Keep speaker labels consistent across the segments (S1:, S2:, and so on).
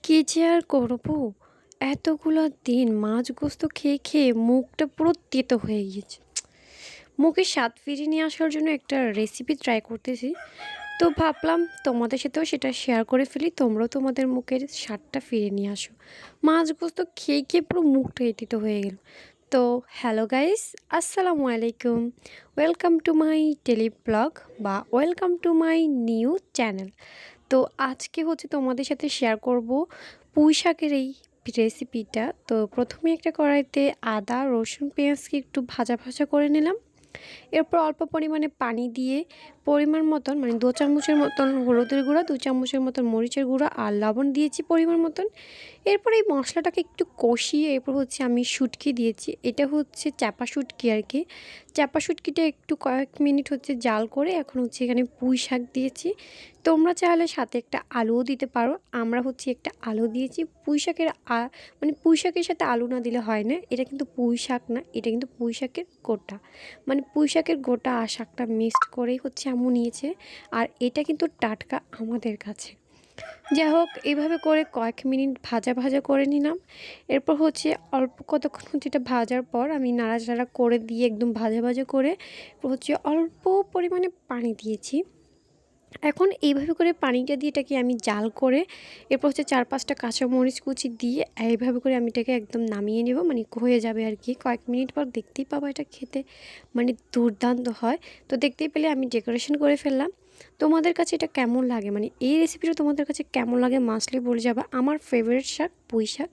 S1: কি যে আর করব? এতগুলা দিন মাছ গোস্ত খেয়ে, খেয়ে মুখটা পুরো তেতো হয়ে গিয়েছে। মুখে স্বাদ ফিরিয়ে নিয়ে আসার জন্য একটা রেসিপি ট্রাই করতেছি। তো ভাবলাম তোমাদের সাথেও সেটা শেয়ার করে ফেলি। তোমরাও তোমাদের মুখের স্বাদটা ফিরিয়ে নিয়ে আসো। মাছ গোস্ত খেয়ে, খেয়ে পুরো মুখটাই তেতো হয়ে গেল। তো হ্যালো গাইস, আসসালামু আলাইকুম। Welcome to my daily blog বা welcome to my new channel. তো আজকে হচ্ছে তোমাদের সাথে শেয়ার করব পুঁই শাকের এই রেসিপিটা। তো প্রথমে একটা কড়াইতে আদা রসুন পেঁয়াজকে একটু ভাজা ভাজা করে নিলাম। এরপর অল্প পরিমাণে পানি দিয়ে পরিমাণ মতন মানে 2 চামচের মতন হলুদের গুঁড়া, 2 চামচের মতন মরিচের গুঁড়া আর লবণ দিয়েছি পরিমাণ মতন। এরপর এই মশলাটাকে একটু কষিয়ে এরপর হচ্ছে আমি শুটকি দিয়েছি। এটা হচ্ছে চাপা শুটকি আর কি। চাপা শুটকিটা একটু কয়েক মিনিট হচ্ছে জাল করে এখন হচ্ছে এখানে পুঁই শাক দিয়েছি। তোমরা চাইলে সাথে একটা আলুও দিতে পারো। আমরা হচ্ছে একটা আলু দিয়েছি। পুঁই শাকের মানে পুঁই শাকের সাথে আলু না দিলে হয় না। এটা কিন্তু পুঁই শাক না, এটা কিন্তু পুঁই শাকের গোটা। মানে পুঁই শাকের গোটা আর শাকটা মিক্সড করেই হচ্ছে আম্মু নিয়েছে। আর এটা কিন্তু টাটকা আমাদের কাছে। যাই হোক, এইভাবে করে কয়েক মিনিট ভাজা ভাজা করে নিলাম। এরপর হচ্ছে অল্প কতক্ষণ হচ্ছে এটা ভাজার পর আমি নাড়াচাড়া করে দিয়ে একদম ভাজা ভাজা করে হচ্ছে অল্প পরিমাণে পানি দিয়েছি। এখন এইভাবে করে পানিটা দিয়ে এটাকে আমি জাল করে এরপর হচ্ছে 4-5টা কাঁচামরিচ কুচি দিয়ে এইভাবে করে আমি এটাকে একদম নামিয়ে নেব, মানে হয়ে যাবে আর কি। কয়েক মিনিট পর দেখতেই পাবো এটা খেতে মানে দুর্দান্ত হয়। তো দেখতেই পেলে আমি ডেকোরেশন করে ফেললাম। তোমাদের কাছে এটা কেমন লাগে, মানে এই রেসিপিটা তোমাদের কাছে কেমন লাগে মাছলি বলে যাবে। আমার ফেভারিট শাক পুঁই শাক।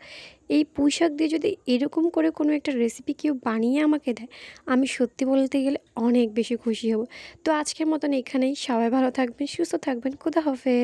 S1: এই পুঁই শাক দিয়ে যদি এরকম করে কোনো একটা রেসিপি কেউ বানিয়ে আমাকে দেয়, আমি সত্যি বলতে গেলে অনেক বেশি খুশি হব। তো আজকের মতন এখানেই। সবাই ভালো থাকবেন, সুস্থ থাকবেন। খোদা হাফেজ।